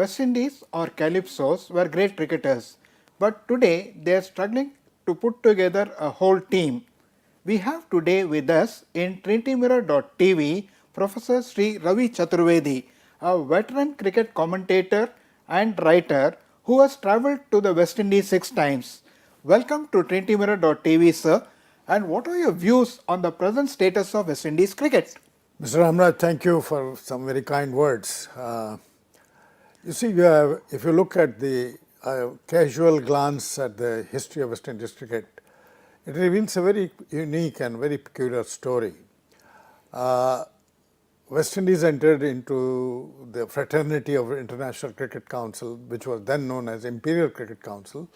West Indies or Calypsos were great cricketers, but today they are struggling to put together a whole team. We have today with us in TrinityMirror.tv Professor Sri Ravi Chaturvedi, a veteran cricket commentator and writer who has travelled to the West Indies 6 times. Welcome to TrinityMirror.tv, sir. And what are your views on the present status of West Indies cricket? Mr. Ramraj, thank you for some very kind words. You see, if you look at the casual glance at the history of West Indies cricket, it reveals a very unique and very peculiar story. West Indies entered into the fraternity of International Cricket Council, which was then known as Imperial Cricket Council,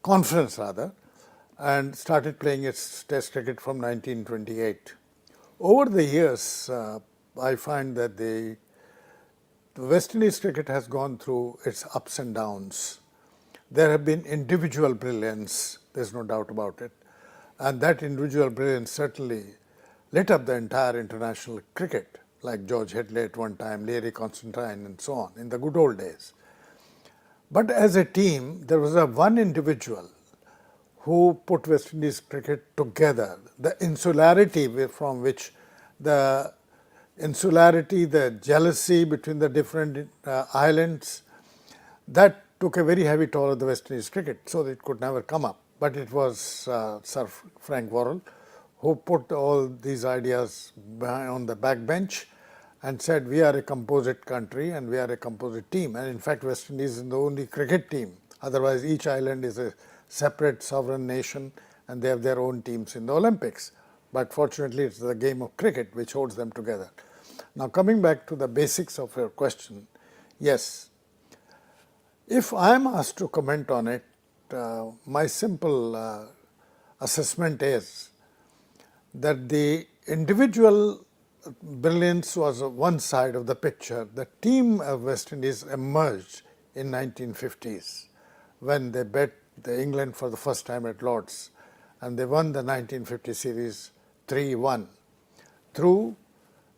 conference rather, and started playing its test cricket from 1928. Over the years, I find that the West Indies cricket has gone through its ups and downs. There have been individual brilliance, there's no doubt about it, and that individual brilliance certainly lit up the entire international cricket, like George Headley at one time, Larry Constantine and so on, in the good old days. But as a team, there was one individual who put West Indies cricket together. The insularity from which the jealousy between the different islands, that took a very heavy toll of the West Indies cricket, so it could never come up. But it was Sir Frank Worrell who put all these ideas on the backbench and said, we are a composite country and we are a composite team. And in fact, West Indies is the only cricket team. Otherwise, each island is a separate sovereign nation and they have their own teams in the Olympics. But fortunately, it's the game of cricket which holds them together. Now, coming back to the basics of your question, yes, if I am asked to comment on it, my simple assessment is that the individual brilliance was one side of the picture. The team of West Indies emerged in 1950s when they bet the England for the first time at Lord's, and they won the 1950 series 3-1 through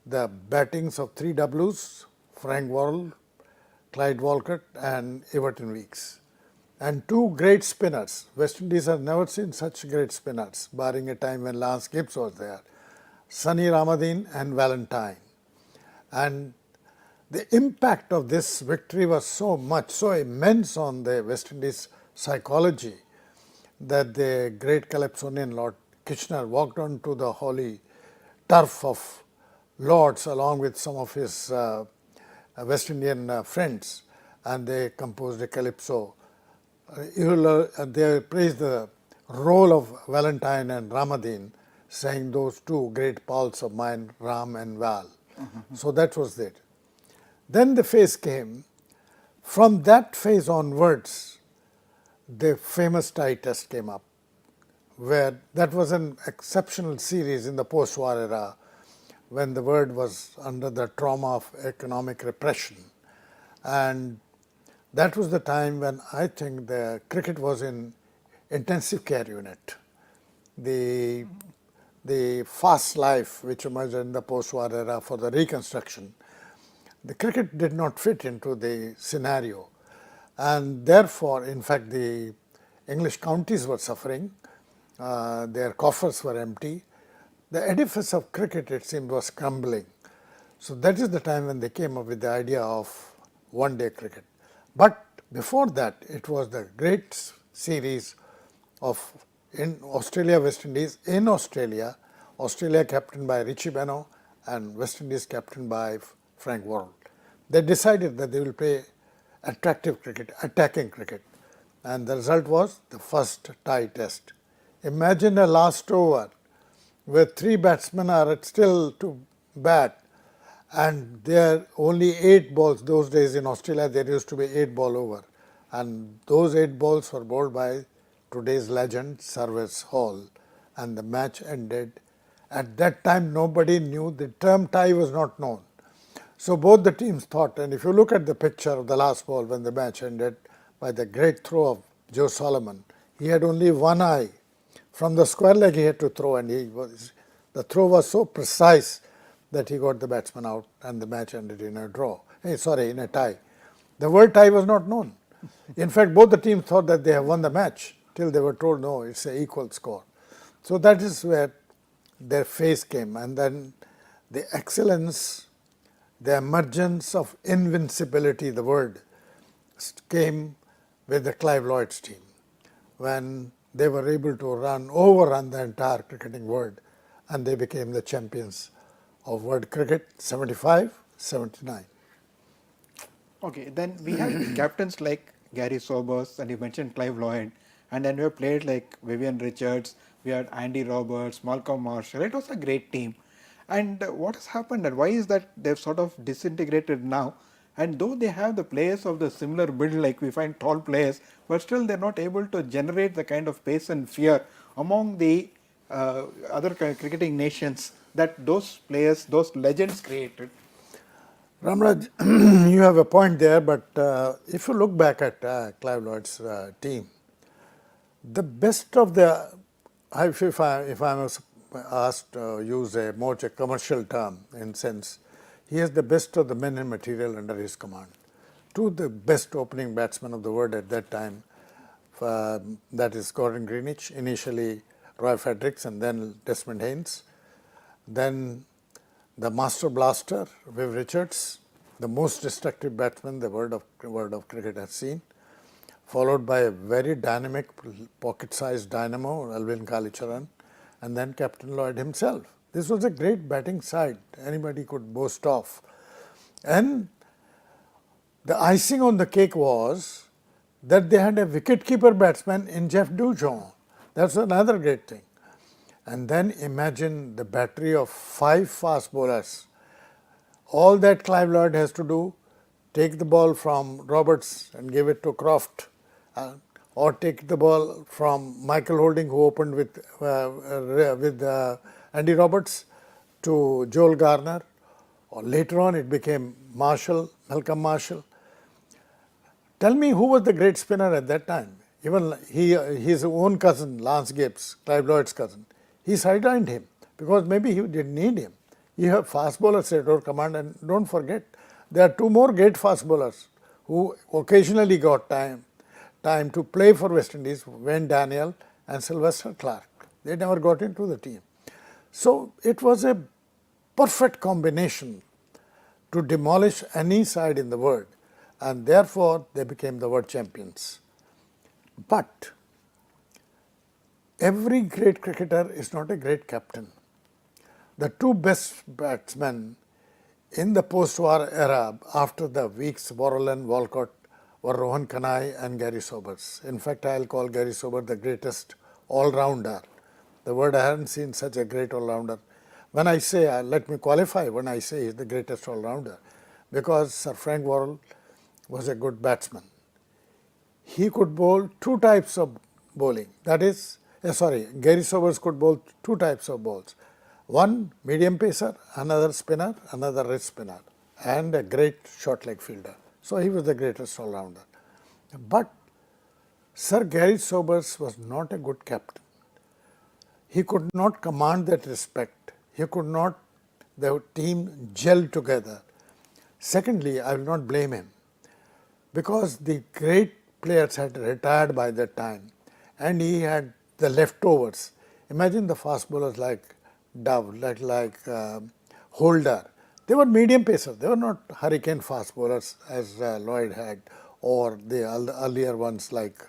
the battings of three Ws, Frank Worrell, Clyde Walcott and Everton Weekes, and two great spinners. West Indies have never seen such great spinners, barring a time when Lance Gibbs was there, Sonny Ramadine and Valentine. And the impact of this victory was so immense on the West Indies psychology that the great Calypsonian Lord Kitchener walked onto the holy turf of Lord's along with some of his West Indian friends, and they composed a calypso. They praised the role of Valentine and Ramadine, saying those two great pals of mine, Ram and Val. So that was it. Then the phase came. From that phase onwards, the famous tie test came up, where that was an exceptional series in the post-war era when the world was under the trauma of economic repression. And that was the time when I think the cricket was in intensive care unit. The fast life which emerged in the post-war era for the reconstruction, the cricket did not fit into the scenario. And therefore, in fact, the English counties were suffering, their coffers were empty. The edifice of cricket, it seemed, was crumbling. So that is the time when they came up with the idea of one-day cricket. But before that, it was the great series of in Australia, West Indies, in Australia, Australia captained by Richie Benaud and West Indies captained by Frank Worrell. They decided that they will play attractive cricket, attacking cricket, and the result was the first tie test. Imagine a last over where three batsmen are still to bat and there are only 8 balls. Those days in Australia there used to be 8 ball over, and those 8 balls were bowled by today's legend Service Hall, and the match ended. At that time nobody knew, the term tie was not known. So both the teams thought, and if you look at the picture of the last ball when the match ended by the great throw of Joe Solomon, he had only one eye. From the square leg he had to throw, and the throw was so precise that he got the batsman out and the match ended in a draw. In a tie. The word tie was not known. In fact, both the teams thought that they have won the match till they were told, no, it's an equal score. So that is where their phase came, and then the excellence, the emergence of invincibility, the word, came with the Clive Lloyd's team, when they were able to overrun the entire cricketing world, and they became the champions of world cricket 75, 79. Okay, then we had captains like Gary Sobers, and you mentioned Clive Lloyd, and then we have played like Vivian Richards, we had Andy Roberts, Malcolm Marshall. It was a great team. And what has happened, and why is that they've sort of disintegrated now? And though they have the players of the similar build, like we find tall players, but still they're not able to generate the kind of pace and fear among the other cricketing nations that those players, those legends created. Ramraj, you have a point there, but if you look back at Clive Lloyd's team, the best of the, if I was asked to use a more commercial term, in sense, he has the best of the men and material under his command. Two of the best opening batsmen of the world at that time, that is Gordon Greenwich, initially Roy Fredericks and then Desmond Haynes. Then the master blaster, Viv Richards, the most destructive batsman the world of cricket has seen, followed by a very dynamic pocket-sized dynamo, Alvin Kalicharan, and then Captain Lloyd himself. This was a great batting side anybody could boast of. And the icing on the cake was that they had a wicket-keeper batsman in Jeff Dujon. That's another great thing. And then imagine the battery of 5 fast bowlers. All that Clive Lloyd has to do, take the ball from Roberts and give it to Croft, or take the ball from Michael Holding, who opened with Andy Roberts, to Joel Garner, or later on it became Marshall, Malcolm Marshall. Tell me who was the great spinner at that time. Even his own cousin, Lance Gibbs, Clive Lloyd's cousin, he sidelined him because maybe he didn't need him. You have fast bowlers at your command, and don't forget, there are 2 more great fast bowlers who occasionally got time to play for West Indies, Wayne Daniel and Sylvester Clarke. They never got into the team. So it was a perfect combination to demolish any side in the world, and therefore they became the world champions. But every great cricketer is not a great captain. The 2 best batsmen in the post-war era after the Weeks, Worrell and Walcott were Rohan Kanai and Gary Sobers. In fact, I'll call Gary Sobers the greatest all-rounder. The word I haven't seen such a great all-rounder. When I say, let me qualify when I say he's the greatest all-rounder, because Sir Frank Worrell was a good batsman. He could bowl 2 types of bowling. That is, Gary Sobers could bowl 2 types of balls. One medium pacer, another spinner, another wrist spinner, and a great short leg fielder. So he was the greatest all-rounder. But Sir Gary Sobers was not a good captain. He could not command that respect. He could not, the team gel together. Secondly, I will not blame him, because the great players had retired by that time, and he had the leftovers. Imagine the fast bowlers like Dove, like Holder. They were medium pacers. They were not hurricane fast bowlers as Lloyd had, or the earlier ones like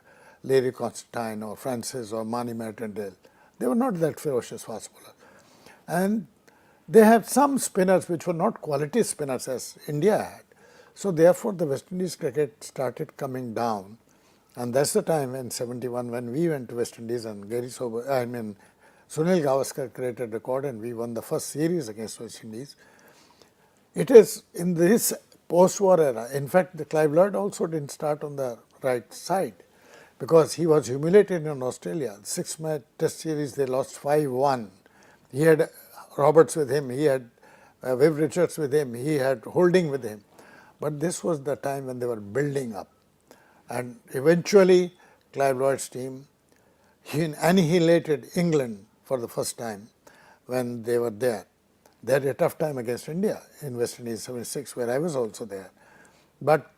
Larry Constantine or Francis or Manny Martindale. They were not that ferocious fast bowlers. And they had some spinners which were not quality spinners as India had. So therefore the West Indies cricket started coming down, and that's the time in 71 when we went to West Indies and Sunil Gavaskar created a record and we won the first series against West Indies. It is in this post-war era. In fact, the Clive Lloyd also didn't start on the right side because he was humiliated in Australia. 6-match test series, they lost 5-1. He had Roberts with him, he had Viv Richards with him, he had Holding with him. But this was the time when they were building up. And eventually, Clive Lloyd's team annihilated England for the first time when they were there. They had a tough time against India in West Indies 76, where I was also there. But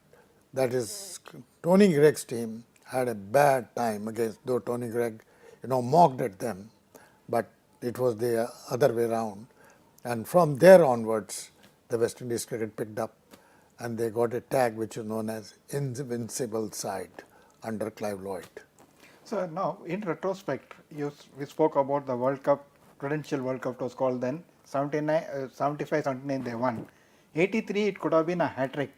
that is, Tony Gregg's team had a bad time against, though Tony Gregg, mocked at them, but it was the other way around. And from there onwards, the West Indies cricket picked up, and they got a tag which is known as invincible side under Clive Lloyd. So now, in retrospect, we spoke about the World Cup, Prudential World Cup it was called then, 75, 79 they won. 83 it could have been a hat-trick,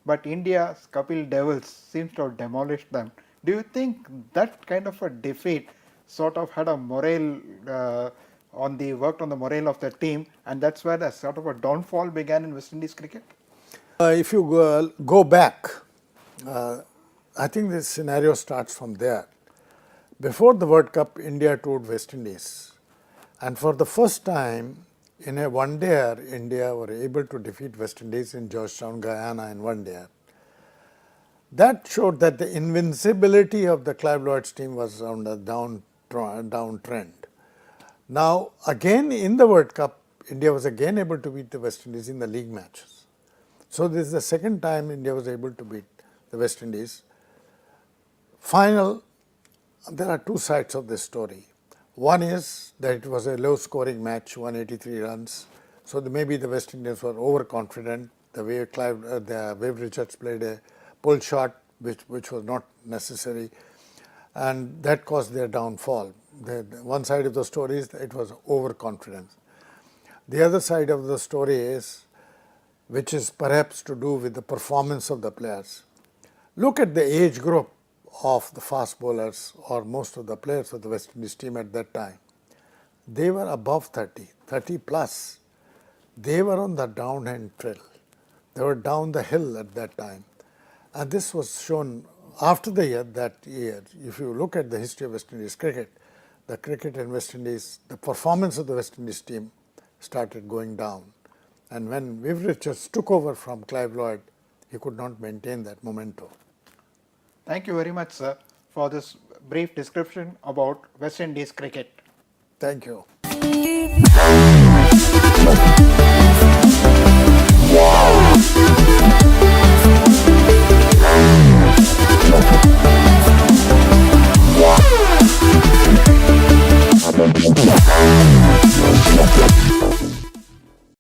but India's Kapil Devils seems to have demolished them. Do you think that kind of a defeat sort of had a morale worked on the morale of the team, and that's where the sort of a downfall began in West Indies cricket? If you go back, I think this scenario starts from there. Before the World Cup, India toured West Indies, and for the first time in a one-dayer, India were able to defeat West Indies in Georgetown, Guyana in one-dayer. That showed that the invincibility of the Clive Lloyd's team was on a downtrend. Now, again in the World Cup, India was again able to beat the West Indies in the league matches. So this is the second time India was able to beat the West Indies. Final, there are two sides of this story. One is that it was a low-scoring match, 183 runs. So maybe the West Indians were overconfident. The way Viv Richards played a pull shot, which was not necessary, and that caused their downfall. One side of the story is that it was overconfidence. The other side of the story is, which is perhaps to do with the performance of the players. Look at the age group of the fast bowlers, or most of the players of the West Indies team at that time. They were above 30 plus. They were on the downhand trail. They were down the hill at that time. And this was shown after that year. If you look at the history of West Indies cricket, the cricket in West Indies, the performance of the West Indies team started going down. And when Viv Richards took over from Clive Lloyd, he could not maintain that momentum. Thank you very much, sir, for this brief description about West Indies cricket. Thank you. Wow.